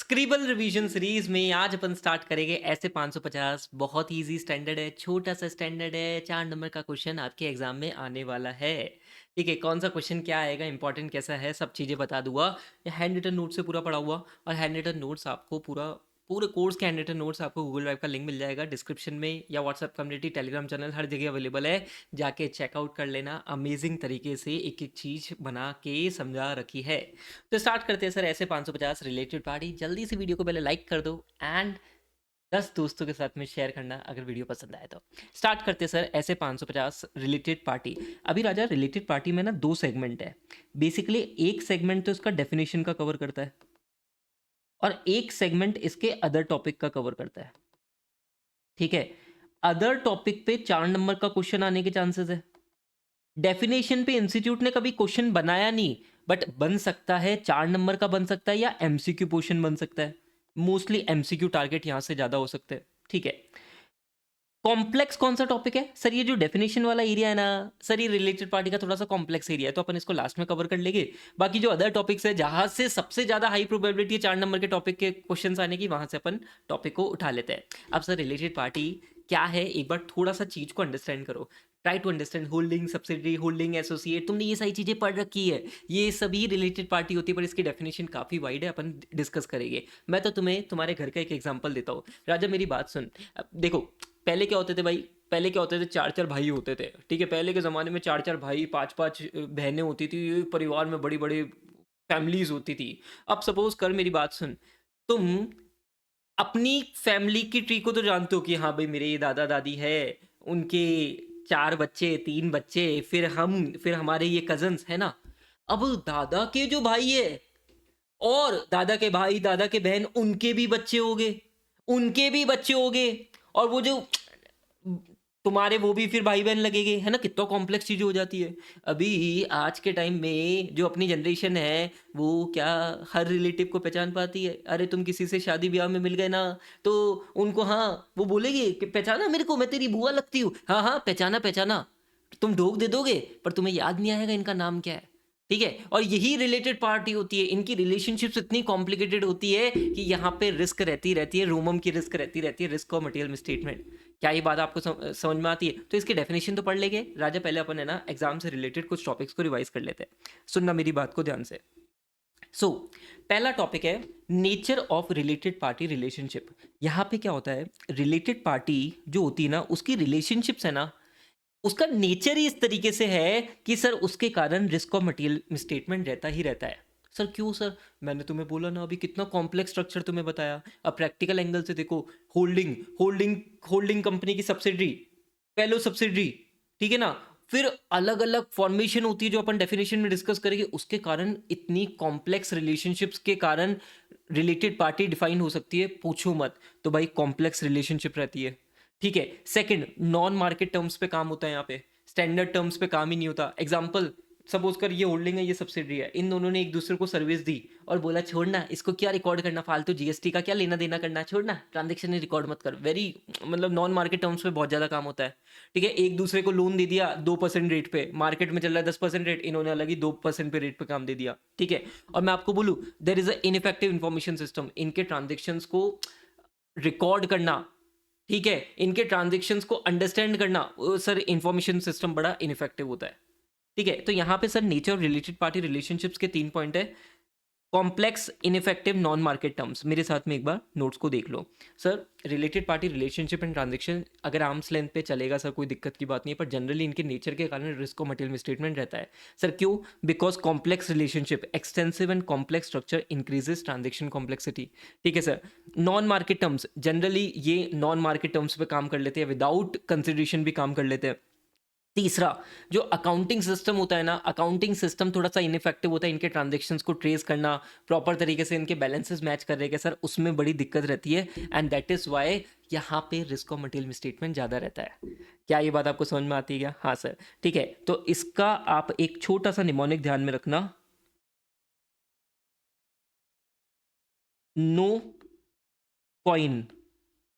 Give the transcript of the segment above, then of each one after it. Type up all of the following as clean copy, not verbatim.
Scribble revision series में आज अपन start करेंगे ऐसे 550। बहुत ही इजी स्टैंडर्ड है, छोटा सा स्टैंडर्ड है। 4 नंबर का क्वेश्चन आपके एग्जाम में आने वाला है। ठीक है, कौन सा क्वेश्चन क्या आएगा, इंपॉर्टेंट कैसा है, सब चीज़ें बता दूंगा। हैंड रिटन नोट से पूरा पढ़ा हुआ, और हैंड रिटन नोट्स आपको पूरा पूरे कोर्स के हैंड रिटन नोट्स आपको गूगल ड्राइव का लिंक मिल जाएगा डिस्क्रिप्शन में, या व्हाट्सएप कम्युनिटी, टेलीग्राम चैनल, हर जगह अवेलेबल है। जाके चेकआउट कर लेना। अमेजिंग तरीके से एक एक चीज़ बना के समझा रखी है। तो स्टार्ट करते हैं सर। ऐसे 550 रिलेटेड पार्टी, जल्दी से वीडियो को पहले लाइक कर दो एंड 10 दोस्तों के साथ में शेयर करना अगर वीडियो पसंद आए तो। स्टार्ट करते हैं सर। ऐसे 550 रिलेटेड पार्टी। अभी राजा रिलेटेड पार्टी में ना 2 सेगमेंट है। बेसिकली एक सेगमेंट तो इसका डेफिनेशन का कवर करता है, और एक सेगमेंट इसके अदर टॉपिक का कवर करता है। ठीक है, अदर टॉपिक पे 4 नंबर का क्वेश्चन आने के चांसेस है। डेफिनेशन पे इंस्टीट्यूट ने कभी क्वेश्चन बनाया नहीं, बट बन सकता है। 4 नंबर का बन सकता है, या एमसीक्यू क्वेश्चन बन सकता है। मोस्टली एमसीक्यू टारगेट यहां से ज्यादा हो सकते हैं। ठीक है, कॉम्प्लेक्स कौन सा टॉपिक है सर? ये जो डेफिनेशन वाला एरिया है ना सर, ये रिलेटेड पार्टी का थोड़ा सा कॉम्प्लेक्स एरिया है, तो अपन इसको लास्ट में कवर कर लेंगे। बाकी जो अदर टॉपिक्स है जहां से सबसे ज्यादा हाई प्रोबेबिलिटी है 4 नंबर के टॉपिक के क्वेश्चंस आने की, वहां से अपन टॉपिक को उठा लेते हैं। अब सर रिलेटेड पार्टी क्या है, एक बार थोड़ा सा चीज को अंडरस्टैंड करो। Try to understand holding subsidiary, holding associate, तुमने ये सारी चीजें पढ़ रखी है। ये सभी रिलेटेड पार्टी होती है, पर इसकी डेफिनेशन काफी वाइड है, अपन डिस्कस करेंगे। मैं तो तुम्हें तुम्हारे घर का एक एग्जांपल देता हूँ। राजा मेरी बात सुन। अब देखो, पहले क्या होते थे भाई? पहले क्या होते थे, 4 4 भाई होते थे। ठीक है, पहले के ज़माने में 4 4 भाई, 5 5 बहनें होती थी, परिवार में बड़ी बड़ी फैमिलीज होती थी। अब सपोज कर, मेरी बात सुन। तुम अपनी फैमिली की ट्री को तो जानते हो कि हाँ भाई, मेरे ये दादा दादी है, उनके 4 बच्चे, 3 बच्चे, फिर हमारे ये कजन्स है ना। अब दादा के जो भाई है, और दादा के भाई, दादा के बहन, उनके भी बच्चे हो गए, उनके भी बच्चे हो गए, और वो जो तुम्हारे वो भी फिर भाई बहन लगेंगे, है ना। कितना कॉम्प्लेक्स चीज हो जाती है। अभी आज के टाइम में जो अपनी जनरेशन है, वो क्या हर रिलेटिव को पहचान पाती है? अरे तुम किसी से शादी ब्याह में मिल गए ना, तो उनको, हाँ, वो बोलेगी कि पहचाना मेरे को, मैं तेरी बुआ लगती हूँ। हाँ हाँ, पहचाना पहचाना। तुम ढोक दे दोगे, पर तुम्हें याद नहीं आएगा इनका नाम क्या है। ठीक है, और यही रिलेटेड पार्टी होती है। इनकी रिलेशनशिप्स इतनी कॉम्प्लिकेटेड होती है कि यहाँ पे रिस्क रहती रहती है, रोमम की रिस्क रहती रहती है, रिस्क और मटेरियल मिसस्टेटमेंट। क्या ये बात आपको समझ में आती है? तो इसकी डेफिनेशन तो पढ़ लेंगे राजा। पहले अपन है ना एग्जाम से रिलेटेड कुछ टॉपिक्स को रिवाइज कर लेते हैं। सुनना मेरी बात को ध्यान से। सो पहला टॉपिक है nature of related party relationship. यहाँ पे क्या होता है, रिलेटेड पार्टी जो होती है ना, उसकी रिलेशनशिप्स है ना, उसका नेचर ही इस तरीके से है कि सर उसके कारण रिस्क ऑफ मटेरियल मिसस्टेटमेंट रहता ही रहता है। सर क्यों सर? मैंने तुम्हें बोला ना अभी, कितना कॉम्प्लेक्स स्ट्रक्चर तुम्हें बताया। अब प्रैक्टिकल एंगल से देखो। होल्डिंग होल्डिंग होल्डिंग कंपनी की सब्सिडरी, फेलो सब्सिडरी, ठीक है ना। फिर अलग अलग फॉर्मेशन होती है जो अपन डेफिनेशन में डिस्कस करेंगे। उसके कारण इतनी कॉम्प्लेक्स रिलेशनशिप्स के कारण रिलेटेड पार्टी डिफाइन हो सकती है, पूछो मत। तो भाई कॉम्प्लेक्स रिलेशनशिप रहती है। ठीक है, सेकंड, नॉन मार्केट टर्म्स पे काम होता है यहाँ पे, स्टैंडर्ड टर्म्स पे काम ही नहीं होता। एग्जांपल, सपोज कर ये होल्डिंग है, ये सब्सिडरी है, इन दोनों ने एक दूसरे को सर्विस दी, और बोला छोड़ना इसको, क्या रिकॉर्ड करना, फालतू जीएसटी का क्या लेना देना करना, छोड़ना, ट्रांजेक्शन ही रिकॉर्ड मत कर। वेरी, मतलब नॉन मार्केट टर्म्स पे बहुत ज्यादा काम होता है। ठीक है, एक दूसरे को लोन दे दिया 2% रेट पे, मार्केट में चल रहा है 10% रेट, इन्होंने अलग ही 2% पे रेट पे काम दे दिया। ठीक है, और मैं आपको बोलूं, there is a ineffective information system. इनके ट्रांजेक्शन्स को रिकॉर्ड करना, ठीक है, इनके ट्रांजेक्शन्स को अंडरस्टैंड करना, सर इंफॉर्मेशन सिस्टम बड़ा इनफेक्टिव होता है। ठीक है, तो यहाँ पे sir nature of related party relationships के 3 पॉइंट है। Complex, ineffective, non market terms. मेरे साथ में एक बार नोट्स को देख लो। Sir related party relationship and transaction अगर आर्म्स लेंथ पे चलेगा सर, कोई दिक्कत की बात नहीं है, पर जनरली इनके नेचर के कारण रिस्क और मटेरियल मिसस्टेटमेंट रहता है। सर क्यों? Because complex relationship, extensive and complex structure increases transaction complexity. ठीक है sir. Non market terms, generally ये नॉन मार्केट टर्म्स पे काम कर लेते हैं, विदाउट कंसिडरेशन भी काम कर लेते हैं। तीसरा, जो अकाउंटिंग सिस्टम होता है ना, अकाउंटिंग सिस्टम थोड़ा सा इनफेक्टिव होता है। इनके ट्रांजेक्शन्स को ट्रेस करना, प्रॉपर तरीके से इनके बैलेंसेस मैच कर रहे हैं सर, उसमें बड़ी दिक्कत रहती है। एंड दैट इज वाई यहाँ पे रिस्क ऑफ मटेरियल मिसस्टेटमेंट ज़्यादा रहता है। क्या ये बात आपको समझ में आती है क्या? हाँ सर। ठीक है, तो इसका आप एक छोटा सा निमोनिक ध्यान में रखना। नो कॉइन,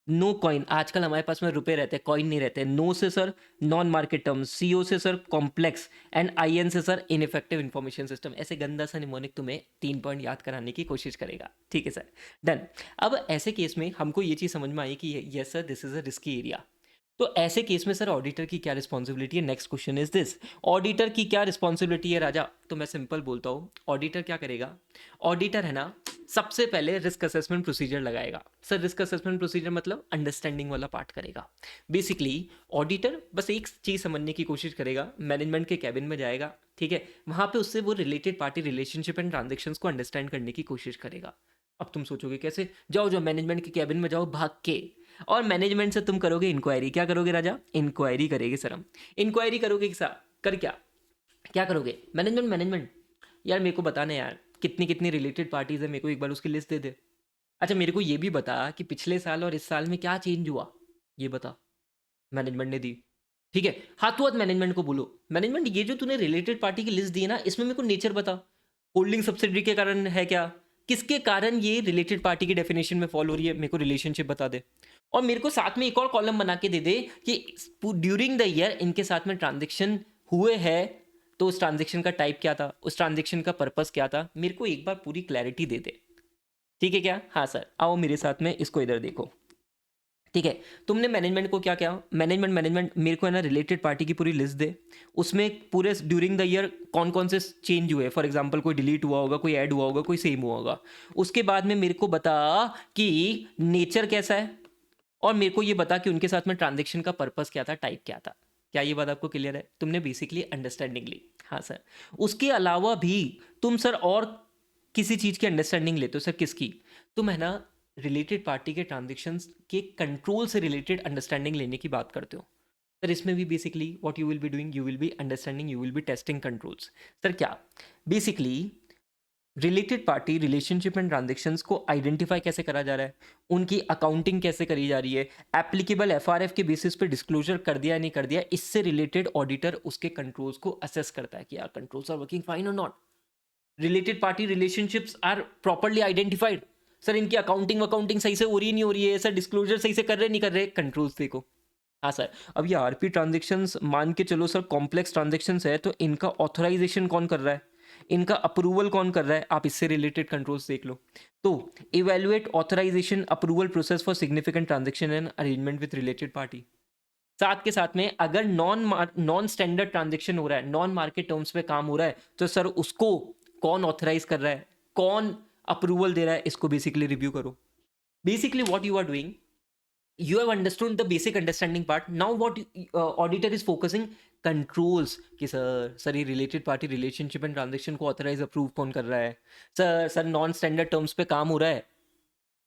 नो कॉइन, आजकल हमारे पास में रुपए रहते हैं, कॉइन नहीं रहते। नो से sir non market terms, CO से सर कॉम्प्लेक्स, एंड आईएन से सर इनइफेक्टिव इंफॉर्मेशन सिस्टम। ऐसे गंदा सा निमोनिक तुम्हें 3 पॉइंट याद कराने की कोशिश करेगा। ठीक है सर, डन। अब ऐसे केस में हमको ये चीज़ समझ में आई कि yes sir this is a risky area. तो ऐसे केस में सर ऑडिटर की क्या रिस्पॉन्सिबिलिटी है? Next question is this, auditor की क्या रिस्पॉन्सिबिलिटी है राजा? तो मैं सिंपल बोलता हूँ, ऑडिटर क्या करेगा? ऑडिटर है ना, सबसे पहले रिस्क असेसमेंट प्रोसीजर लगाएगा। सर रिस्क असेसमेंट प्रोसीजर मतलब अंडरस्टैंडिंग वाला पार्ट करेगा। बेसिकली ऑडिटर बस एक चीज़ समझने की कोशिश करेगा, मैनेजमेंट के कैबिन में जाएगा, ठीक है, वहाँ पे उससे वो related party relationship and transactions को अंडरस्टैंड करने की कोशिश करेगा। अब तुम सोचोगे कैसे? जाओ जाओ मैनेजमेंट के कैबिन में जाओ भाग के, और मैनेजमेंट से तुम करोगे इंक्वायरी। क्या करोगे राजा? इंक्वायरी करेंगे सर हम। इंक्वायरी करोगे कर क्या क्या करोगे? मैनेजमेंट मैनेजमेंट यार मेरे को बताना यार, कितनी कितनी रिलेटेड पार्टीज है, मेरे को एक बार उसकी लिस्ट दे दे। अच्छा मेरे को ये भी बता कि पिछले साल और इस साल में क्या चेंज हुआ, ये बता। मैनेजमेंट ने दी, ठीक है, हाथों हाथ मैनेजमेंट को बोलो, मैनेजमेंट ये जो तूने रिलेटेड पार्टी की लिस्ट दी है ना, इसमें मेरे को नेचर बता। होल्डिंग सब्सिडरी के कारण है क्या? किसके कारण ये रिलेटेड पार्टी की डेफिनेशन में फॉलो हो रही है, मेरे को रिलेशनशिप बता दे। और मेरे को साथ में एक और कॉलम बना के दे दे कि ड्यूरिंग द ईयर इनके साथ में ट्रांजेक्शन हुए हैं, तो उस ट्रांजेक्शन का टाइप क्या था, उस ट्रांजेक्शन का पर्पस क्या था, मेरे को एक बार पूरी क्लैरिटी दे दे। ठीक है क्या? हाँ सर, आओ मेरे साथ में, इसको इधर देखो। ठीक है, तुमने मैनेजमेंट को क्या क्या, मैनेजमेंट मेरे को है ना रिलेटेड पार्टी की पूरी लिस्ट दे, उसमें पूरे ड्यूरिंग द ईयर कौन कौन से चेंज हुए, फॉर एग्जांपल कोई डिलीट हुआ होगा, कोई ऐड हुआ होगा, कोई सेम हुआ होगा। उसके बाद में मेरे को बता कि नेचर कैसा है, और मेरे को ये बता कि उनके साथ में ट्रांजेक्शन का पर्पस क्या था, टाइप क्या था। क्या ये बात आपको क्लियर है? तुमने बेसिकली अंडरस्टैंडिंग ली। हाँ सर, उसके अलावा भी तुम सर और किसी चीज़ की अंडरस्टैंडिंग लेते हो सर, किसकी? तुम है ना रिलेटेड पार्टी के ट्रांजेक्शन्स के कंट्रोल से रिलेटेड अंडरस्टैंडिंग लेने की बात करते हो। सर इसमें भी basically what you will be doing, you will be understanding, you will be testing controls. Sir क्या basically related party relationship and transactions को आइडेंटिफाई कैसे करा जा रहा है, उनकी अकाउंटिंग कैसे करी जा रही है, एप्लीकेबल एफआरएफ के बेसिस पे डिस्क्लोजर कर दिया नहीं कर दिया, इससे रिलेटेड ऑडिटर उसके कंट्रोल्स को असेस करता है कि यार कंट्रोल्स आर वर्किंग फाइन और not, related party relationships are properly identified, sir इनकी अकाउंटिंग सही से हो रही नहीं हो रही है, सर डिस्क्लोजर सही से कर रहे नहीं कर रहे, कंट्रोल्स देखो। हाँ सर, अब ये आरपी ट्रांजेक्शन्स मान के चलो सर कॉम्प्लेक्स ट्रांजेक्शन्स है, तो इनका ऑथराइजेशन कौन कर रहा है, इनका अप्रूवल कौन कर रहा है, आप इससे रिलेटेड कंट्रोल्स देख लो। तो evaluate authorisation approval process for significant transaction and arrangement with related party. साथ के साथ में अगर नॉन स्टैंडर्ड ट्रांजेक्शन हो रहा है, नॉन मार्केट टर्म्स पे काम हो रहा है, तो सर उसको कौन ऑथराइज कर रहा है, कौन अप्रूवल दे रहा है, इसको बेसिकली रिव्यू करो। Basically what you are doing, you have understood the basic understanding part. Now what auditor is focusing controls कि सर ये related party relationship and transaction को ऑथराइज अप्रूव कौन कर रहा है, सर नॉन स्टैंडर्ड टर्म्स पे काम हो रहा है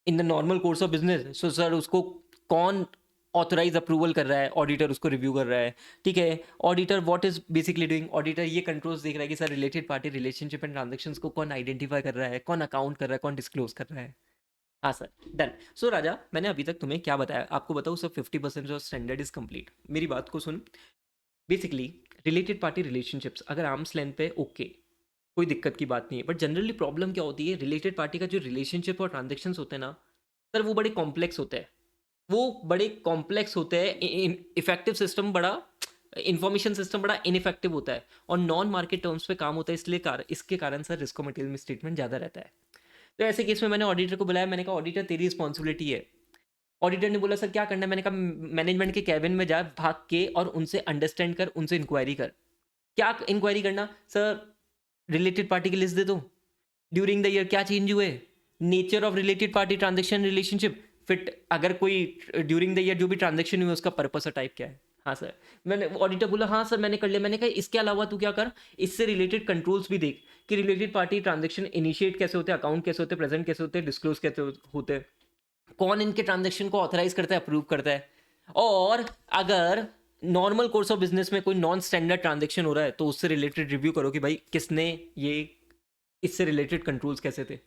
in the normal course of business, so sir उसको कौन ऑथराइज अप्रूवल कर रहा है, ऑडिटर उसको रिव्यू कर रहा है। ठीक है, auditor what is basically doing, auditor ये कंट्रोल्स देख रहा है कि sir related party relationship and transactions को कौन आइडेंटिफाई कर रहा है, कौन अकाउंट कर रहा है, कौन डिस्क्लोज कर रहा है। हाँ सर, डन। सो राजा मैंने अभी तक तुम्हें क्या बताया, आपको बताऊँ सर 50% जो स्टैंडर्ड इज कंप्लीट। मेरी बात को सुन, बेसिकली रिलेटेड पार्टी रिलेशनशिप्स अगर आर्म्स लेंथ पे ओके, कोई दिक्कत की बात नहीं है, बट जनरली प्रॉब्लम क्या होती है, रिलेटेड पार्टी का जो रिलेशनशिप और ट्रांजेक्शन्स होते हैं ना सर, वो बड़े कॉम्प्लेक्स होते हैं, वो बड़े कॉम्प्लेक्स होते हैं, इफेक्टिव सिस्टम बड़ा, इन्फॉर्मेशन सिस्टम बड़ा इनइफेक्टिव होता है, और नॉन मार्केट टर्म्स पे काम होता है, इसलिए इसके कारण सर रिस्क मटेरियल मिसट्रीटमेंट ज़्यादा रहता है। तो ऐसे केस में मैंने ऑडिटर को बुलाया, मैंने कहा ऑडिटर तेरी रिस्पॉन्सिबिलिटी है। ऑडिटर ने बोला सर क्या करना है, मैंने कहा मैनेजमेंट के कैबिन में जा भाग के और उनसे अंडरस्टैंड कर, उनसे इंक्वायरी कर। क्या इंक्वायरी करना सर? रिलेटेड पार्टी की लिस्ट दे दो, ड्यूरिंग द ईयर क्या चेंज हुए, nature of related party transaction relationship, fit अगर कोई ड्यूरिंग द ईयर जो भी ट्रांजेक्शन हुए उसका पर्पस और टाइप क्या है। हाँ सर, मैंने ऑडिटर बोला हाँ सर मैंने कर लिया। मैंने कहा इसके अलावा तू क्या कर, इससे रिलेटेड कंट्रोल्स भी देख कि रिलेटेड पार्टी ट्रांजेक्शन इनिशिएट कैसे होते हैं, अकाउंट कैसे होते हैं, प्रेजेंट कैसे होते हैं, डिस्क्लोज कैसे होते हैं, कौन इनके ट्रांजेक्शन को ऑथराइज करता है, अप्रूव करता है, और अगर नॉर्मल कोर्स ऑफ बिजनेस में कोई नॉन स्टैंडर्ड ट्रांजेक्शन हो रहा है तो उससे रिलेटेड रिव्यू करो कि भाई किसने ये, इससे रिलेटेड कंट्रोल्स कैसे थे।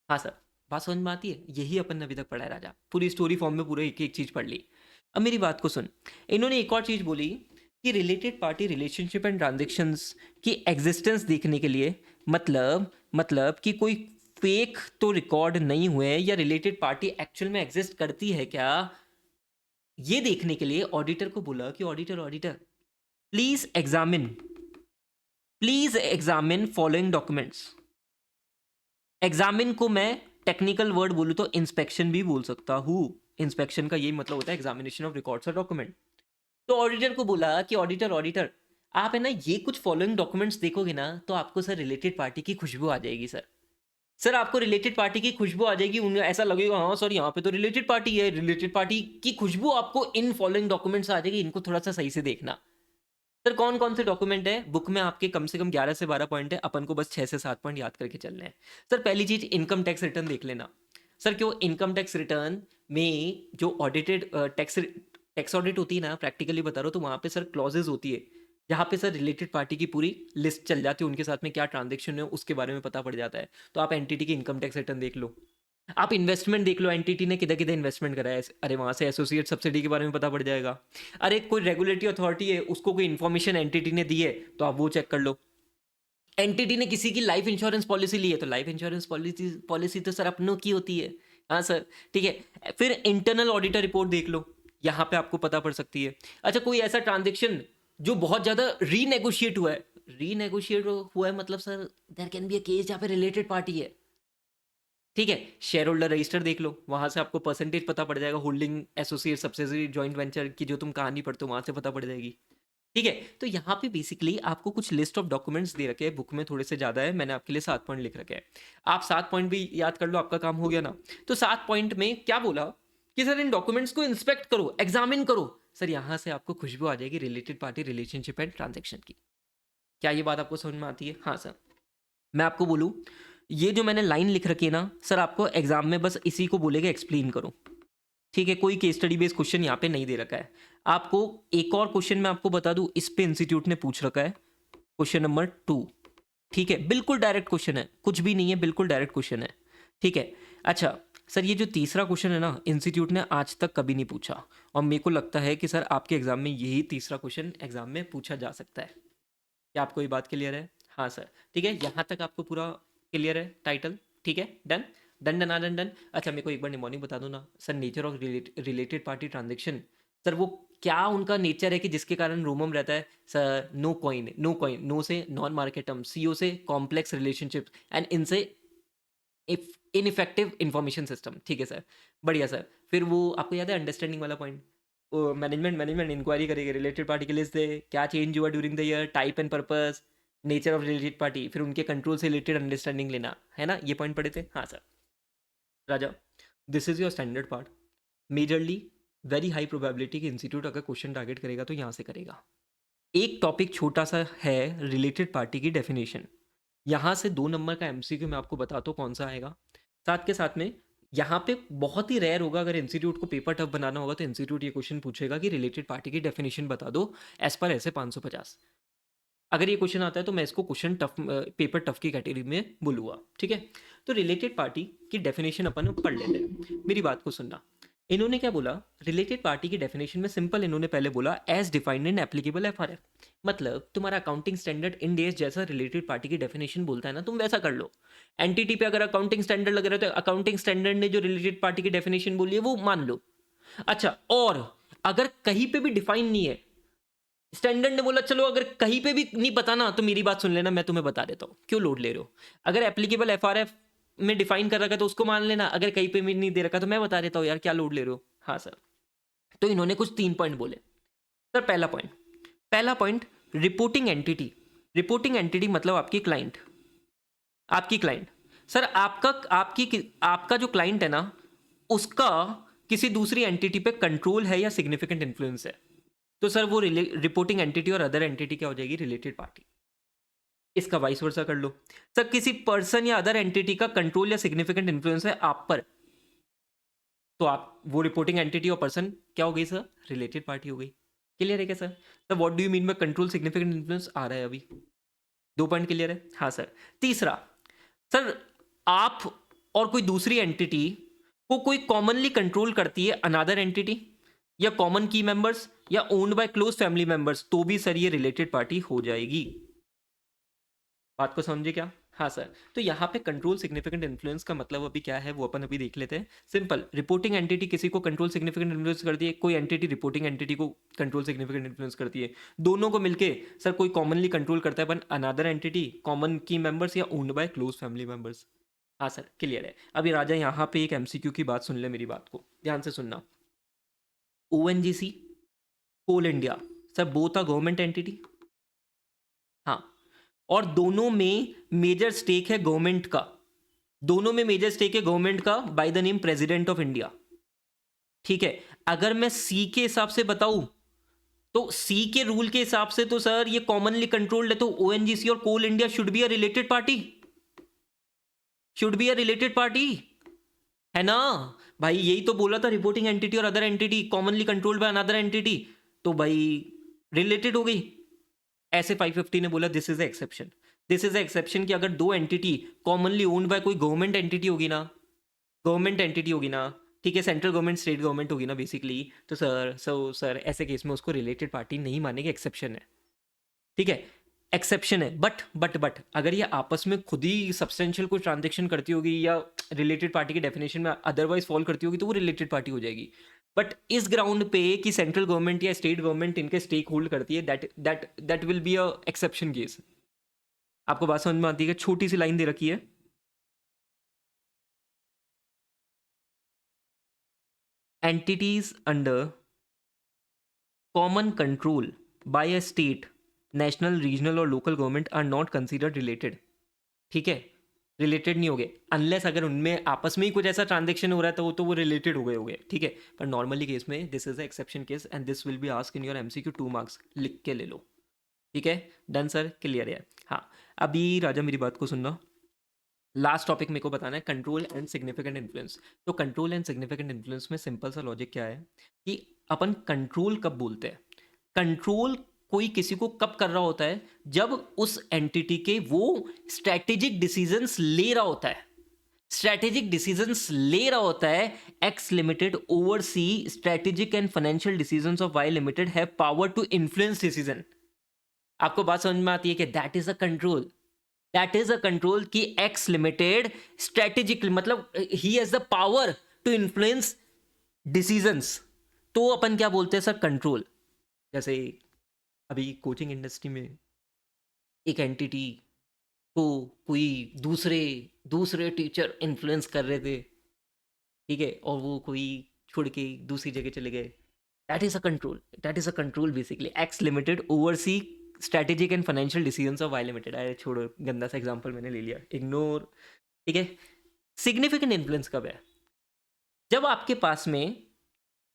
हाँ सर, बात समझ में आती है? यही अपन ने अभी तक पढ़ा है राजा, पूरी स्टोरी फॉर्म में पूरे एक एक चीज़ पढ़ ली। अब मेरी बात को सुन, इन्होंने एक और चीज़ बोली कि related party relationship and transactions की एग्जिस्टेंस देखने के लिए, मतलब कि कोई फेक तो रिकॉर्ड नहीं हुए या रिलेटेड पार्टी एक्चुअल में एग्जिस्ट करती है क्या, ये देखने के लिए ऑडिटर को बोला कि auditor auditor please examine following documents. Examine को मैं टेक्निकल वर्ड बोलूं तो इंस्पेक्शन भी बोल सकता हूं। इंस्पेक्शन का यही मतलब होता है एग्जामिनेशन ऑफ रिकॉर्ड्स और डॉक्यूमेंट। तो ऑडिटर को बोला कि ऑडिटर ऑडिटर आप है ना ये कुछ फॉलोइंग डॉक्यूमेंट्स देखोगे ना तो आपको सर रिलेटेड पार्टी की खुशबू आ जाएगी सर आपको रिलेटेड पार्टी की खुशबू आ जाएगी। उन्हें ऐसा लगेगा हाँ सर यहाँ पे तो रिलेटेड पार्टी है, रिलेटेड पार्टी की खुशबू आपको इन फॉलोइंग डॉक्यूमेंट्स आ जाएगी। इनको थोड़ा सा सही से देखना। सर कौन कौन से डॉक्यूमेंट है बुक में आपके, कम से कम 11 से 12 पॉइंट है, अपन को बस 6 से 7 पॉइंट याद करके चलने हैं। सर पहली चीज इनकम टैक्स रिटर्न देख लेना। सर क्यों इनकम टैक्स रिटर्न में जो ऑडिटेड टैक्स ऑडिट होती है ना, प्रैक्टिकली बता रहा हूँ, तो वहाँ पे सर क्लॉजेज होती है जहाँ पे सर रिलेटेड पार्टी की पूरी लिस्ट चल जाती है, उनके साथ में क्या ट्रांजेक्शन है उसके बारे में पता पड़ जाता है। तो आप एंटिटी की इनकम टैक्स रिटर्न देख लो। आप इन्वेस्टमेंट देख लो, एंटिटी ने किधर किधर इन्वेस्टमेंट करा है, अरे वहाँ से एसोसिएट सब्सिडी के बारे में पता पड़ जाएगा। अरे कोई रेगुलेटरी अथॉरिटी है उसको कोई इन्फॉर्मेशन एंटिटी ने दी है तो आप वो चेक कर लो। एंटिटी ने किसी की लाइफ इंश्योरेंस पॉलिसी ली है तो लाइफ इंश्योरेंस पॉलिसी तो सर अपनों की होती है। हाँ सर ठीक है। फिर इंटरनल ऑडिटर रिपोर्ट देख लो, यहाँ पे आपको पता पड़ सकती है। अच्छा कोई ऐसा ट्रांजेक्शन जो बहुत ज्यादा रीनेगोशिएट हुआ है मतलब sir there can be a case जहाँ पे रिलेटेड पार्टी है। ठीक है, शेयर होल्डर रजिस्टर देख लो, वहां से आपको परसेंटेज पता पड़ जाएगा holding associate subsidiary joint venture की, जो तुम कहानी पढ़ते हो वहां से पता पड़ जाएगी। ठीक है, तो यहाँ पे बेसिकली आपको कुछ लिस्ट ऑफ डॉक्यूमेंट्स दे रखे हैं, बुक में थोड़े से ज्यादा है, मैंने आपके लिए 7 पॉइंट लिख रखे हैं। आप 7 पॉइंट भी याद कर लो, आपका काम हो गया ना। तो 7 पॉइंट में क्या बोला कि सर इन डॉक्यूमेंट्स को इंस्पेक्ट करो, एग्जामिन करो। सर यहाँ से आपको खुशबू आ जाएगी related party relationship and transaction की। क्या ये बात आपको समझ में आती है? हाँ सर। मैं आपको बोलूँ, ये जो मैंने लाइन लिख रखी है ना सर, आपको एग्जाम में बस इसी को बोलेगा एक्सप्लेन करो। ठीक है, कोई केस स्टडी बेस्ड क्वेश्चन यहाँ पे नहीं दे रखा है आपको। एक और क्वेश्चन मैं आपको बता दूं, इस पे इंस्टीट्यूट ने पूछ रखा है, क्वेश्चन नंबर 2। ठीक है, बिल्कुल डायरेक्ट क्वेश्चन है, कुछ भी नहीं है, बिल्कुल डायरेक्ट क्वेश्चन है। ठीक है। अच्छा सर, ये जो तीसरा क्वेश्चन है ना, इंस्टीट्यूट ने आज तक कभी नहीं पूछा, और मेरे को लगता है कि सर आपके एग्जाम में यही तीसरा क्वेश्चन एग्जाम में पूछा जा सकता है। क्या आपको ये बात क्लियर है? हाँ सर ठीक है, यहाँ तक आपको पूरा क्लियर है टाइटल? ठीक है, done done done done done. अच्छा मेरे को एक बार निमोनिक बता दो ना sir, nature of related party transaction. Sir वो क्या उनका नेचर है कि जिसके कारण रूमम रहता है? सर नो कॉइन, नो से नॉन मार्केटम, सीओ से कॉम्प्लेक्स रिलेशनशिप, एंड इनसे इनइफेक्टिव इंफॉर्मेशन सिस्टम। ठीक है सर, बढ़िया सर। फिर वो आपको याद है अंडरस्टैंडिंग वाला पॉइंट, मैनेजमेंट इंक्वायरी करेगी, रिलेटेड पार्टी की लिस्ट दे, क्या चेंज हुआ during the year, type and purpose, nature of related party, फिर उनके कंट्रोल से रिलेटेड अंडरस्टैंडिंग लेना है ना, ये पॉइंट पढ़े थे। हाँ sir. Raja, this is your standard part. Majorly very high probability कि इंस्टीट्यूट अगर क्वेश्चन टारगेट करेगा तो यहाँ से करेगा। एक टॉपिक छोटा सा है, रिलेटेड पार्टी की डेफिनेशन। यहाँ से 2 नंबर का एमसीक्यू मैं आपको बताता हूँ कौन सा आएगा। साथ के साथ में यहाँ पे बहुत ही रेयर होगा, अगर इंस्टीट्यूट को पेपर टफ बनाना होगा तो इंस्टीट्यूट ये क्वेश्चन पूछेगा कि रिलेटेड पार्टी की डेफिनेशन बता दो एज पर ऐसे 550। अगर ये क्वेश्चन आता है तो मैं इसको क्वेश्चन टफ, पेपर टफ की कैटेगरी में बोलूँगा। ठीक है, तो रिलेटेड पार्टी की डेफिनेशन अपन पढ़ लेते हैं, मेरी बात को सुनना। इन्होंने क्या बोला, रिलेटेड पार्टी की डेफिनेशन में सिंपल इन्होंने पहले बोला as defined in applicable FRF. मतलब तुम्हारा अकाउंटिंग स्टैंडर्ड इन डेज जैसा रिलेटेड पार्टी की डेफिनेशन बोलता है ना, तुम वैसा कर लो। एंटिटी पे अगर अकाउंटिंग स्टैंडर्ड लग रहा है तो अकाउंटिंग स्टैंडर्ड ने जो रिलेटेड पार्टी की डेफिनेशन बोली है वो मान लो। अच्छा, और अगर कहीं पे भी डिफाइन नहीं है, स्टैंडर्ड ने बोला चलो अगर कहीं पे भी नहीं पता ना तो मेरी बात सुन लेना, मैं तुम्हें बता देता हूँ, क्यों लोड ले रहे हो। अगर एप्लीकेबल एफआरएफ में डिफाइन कर रखा है तो उसको मान लेना, अगर कहीं पे भी नहीं दे रखा तो मैं बता देता हूँ यार, क्या लोड ले रहे हो। हाँ सर, तो इन्होंने कुछ 3 पॉइंट बोले। सर पहला point reporting entity. Reporting entity मतलब आपकी क्लाइंट, सर आपका जो क्लाइंट है ना, उसका किसी दूसरी एंटिटी पे कंट्रोल है या सिग्निफिकेंट इन्फ्लुएंस है, तो सर वो रिपोर्टिंग एंटिटी और अदर एंटिटी क्या हो जाएगी, रिलेटेड पार्टी। इसका वाइस वर्सा कर लो। सर किसी पर्सन या अदर एंटिटी का कंट्रोल या सिग्निफिकेंट इन्फ्लुएंस है आप पर, तो आप वो रिपोर्टिंग एंटिटी और पर्सन क्या हो गई सर, रिलेटेड पार्टी हो गई। क्लियर है क्या sir? Sir what do you mean by control significant influence आ रहा है अभी? 2 पॉइंट क्लियर है? हाँ सर। तीसरा, सर आप और कोई दूसरी एंटिटी को कोई कॉमनली कंट्रोल करती है अनदर एंटिटी, या कॉमन की मेंबर्स, या owned by close family members, तो भी सर ये रिलेटेड पार्टी हो जाएगी। बात को समझे क्या? हाँ सर, तो यहाँ पे कंट्रोल सिग्निफिकेंट इन्फ्लुएंस का मतलब अभी क्या है वो अपन अभी देख लेते हैं। सिंपल, रिपोर्टिंग एंटिटी किसी को कंट्रोल सिग्निफिकेंट इन्फ्लुएंस करती है, कोई एंटिटी रिपोर्टिंग एंटिटी को कंट्रोल सिग्निफिकेंट इन्फ्लुएंस करती है। दोनों को मिलके सर कोई कॉमनली कंट्रोल करता है, बट अनदर एंटिटी, कॉमन की मेंबर्स या owned by close family members. हाँ सर, क्लियर है। अभी राजा यहाँ पे एक एमसीक्यू की बात सुन ले, मेरी बात को ध्यान से सुनना। ONGC, Coal India, sir both are government entity. हाँ, और दोनों में मेजर स्टेक है गवर्नमेंट का, दोनों में मेजर स्टेक है गवर्नमेंट का by the name president of India. ठीक है, अगर मैं सी के हिसाब से बताऊं तो सी के रूल के हिसाब से तो सर ये कॉमनली कंट्रोल्ड है, तो ओएनजीसी और Coal India should be a related party, should be a related party, है ना भाई? यही तो बोला था, रिपोर्टिंग एंटिटी और other entity commonly controlled by another entity, तो भाई रिलेटेड हो गई। ऐसे 550 ने बोला this is a exception, this is a exception कि अगर दो एंटिटी कॉमनली ओन्ड बाय कोई गवर्नमेंट एंटिटी होगी ना, गवर्नमेंट एंटिटी होगी ना, ठीक है, सेंट्रल गवर्नमेंट स्टेट गवर्नमेंट होगी ना बेसिकली, तो सर ऐसे केस में उसको रिलेटेड पार्टी नहीं मानेगी, एक्सेप्शन है। ठीक है, एक्सेप्शन है, बट अगर ये आपस में खुद ही सब्सटेंशियल कोई ट्रांजेक्शन करती होगी या रिलेटेड पार्टी की डेफिनेशन में अदरवाइज फॉल करती होगी तो वो रिलेटेड पार्टी हो जाएगी। बट इस ग्राउंड पे कि सेंट्रल गवर्नमेंट या स्टेट गवर्नमेंट इनके स्टेक होल्ड करती है, that will be a exception case. आपको बात समझ में आती है? छोटी सी लाइन दे रखी है, entities under common control by a state, national, regional और local government are not considered related. ठीक है, रिलेटेड नहीं हो गए अनलेस अगर उनमें आपस में ही कुछ ऐसा ट्रांजेक्शन हो रहा है तो वो रिलेटेड हो गए, ठीक है। पर नॉर्मली केस में this is a exception case and this will be ask in your MCQ 2 marks, लिख के ले लो। ठीक है, डन सर, क्लियर है। हाँ, अभी राजा मेरी बात को सुनना, लास्ट टॉपिक मेरे को बताना है कंट्रोल एंड सिग्निफिकेंट इन्फ्लुएंस। तो कंट्रोल एंड सिग्निफिकेंट इन्फ्लुएंस में सिंपल सा लॉजिक क्या है कि अपन कंट्रोल कब बोलते हैं, कंट्रोल कोई किसी को कब कर रहा होता है, जब उस एंटिटी के वो स्ट्रैटेजिक डिसीजंस ले रहा होता है, स्ट्रैटेजिक डिसीजंस ले रहा होता है। X limited oversee strategic and financial decisions of Y limited have power to influence decision. आपको बात समझ में आती है कि that is a control, that is a control कि एक्स लिमिटेड स्ट्रेटेजिक, मतलब he has the power to influence decisions, तो अपन क्या बोलते हैं सर, कंट्रोल। जैसे अभी कोचिंग इंडस्ट्री में एक एंटिटी को कोई दूसरे दूसरे टीचर इन्फ्लुएंस कर रहे थे, ठीक है, और वो कोई छोड़ के दूसरी जगह चले गए, that is a control, that is a control basically. X limited oversee strategic and financial decisions of Y limited. अरे छोड़ो, गंदा सा एग्जांपल मैंने ले लिया, इग्नोर। ठीक है, सिग्निफिकेंट इन्फ्लुएंस कब है, जब आपके पास में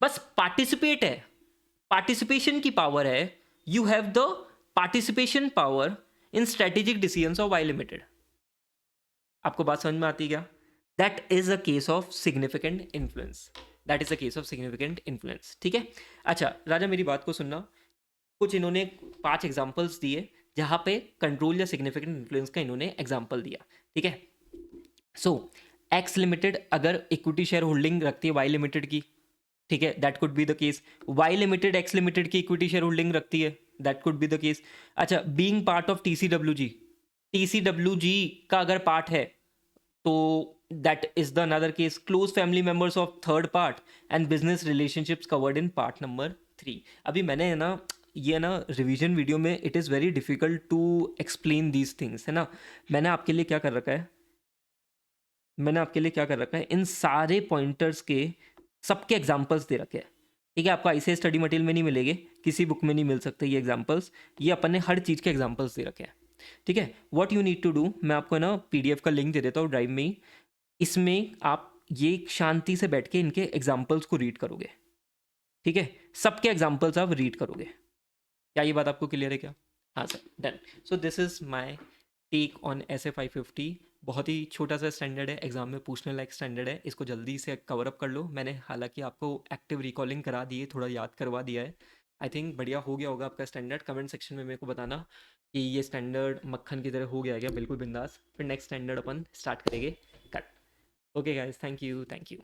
बस पार्टिसिपेट है, पार्टिसिपेशन की पावर है, you have the participation power in strategic decisions of Y limited. आपको बात समझ में आती है क्या? That is a case of significant influence, that is a case of significant influence. ठीक है, अच्छा राजा मेरी बात को सुनना, कुछ इन्होंने 5 एग्जाम्पल्स दिए जहां पे कंट्रोल या सिग्निफिकेंट इन्फ्लुएंस का इन्होंने एग्जाम्पल दिया। ठीक है, सो एक्स लिमिटेड अगर इक्विटी शेयर होल्डिंग रखती है वाई लिमिटेड की, ठीक है, that could be the case. Y limited X limited की इक्विटी शेयर होल्डिंग रखती है, that could be the case. अच्छा, being part of TCWG, TCWG का अगर पार्ट है तो that is the another case. Close family members of third part and business relationships covered in part number 3। अभी मैंने है ना ये ना रिवीजन वीडियो में it is very difficult to explain these things, है ना। मैंने आपके लिए क्या कर रखा है, मैंने आपके लिए क्या कर रखा है, इन सारे पॉइंटर्स के सबके एग्जाम्पल्स दे रखे हैं। ठीक है, आपको आईसीएस स्टडी मटेरियल में नहीं मिलेंगे, किसी बुक में नहीं मिल सकते ये एग्जाम्पल्स, ये अपन ने हर चीज़ के एग्जाम्पल्स दे रखे हैं। ठीक है, what you need to do, मैं आपको ना पीडीएफ का लिंक दे देता हूँ ड्राइव में ही, इसमें आप ये शांति से बैठ के इनके एग्जाम्पल्स को रीड करोगे। ठीक है, सबके एग्जाम्पल्स आप रीड करोगे। क्या ये बात आपको क्लियर है क्या? हाँ sir, done. So this is my take on S A 550। बहुत ही छोटा सा स्टैंडर्ड है, एग्जाम में पूछने लायक स्टैंडर्ड है, इसको जल्दी से कवर अप कर लो। मैंने हालांकि आपको एक्टिव रिकॉलिंग करा दी है, थोड़ा याद करवा दिया है। आई थिंक बढ़िया हो गया होगा आपका स्टैंडर्ड। कमेंट सेक्शन में मेरे को बताना कि ये स्टैंडर्ड मक्खन की तरह हो गया क्या, बिल्कुल बिंदास। फिर नेक्स्ट स्टैंडर्ड अपन स्टार्ट करेंगे कल। Okay guys, thank you, thank you.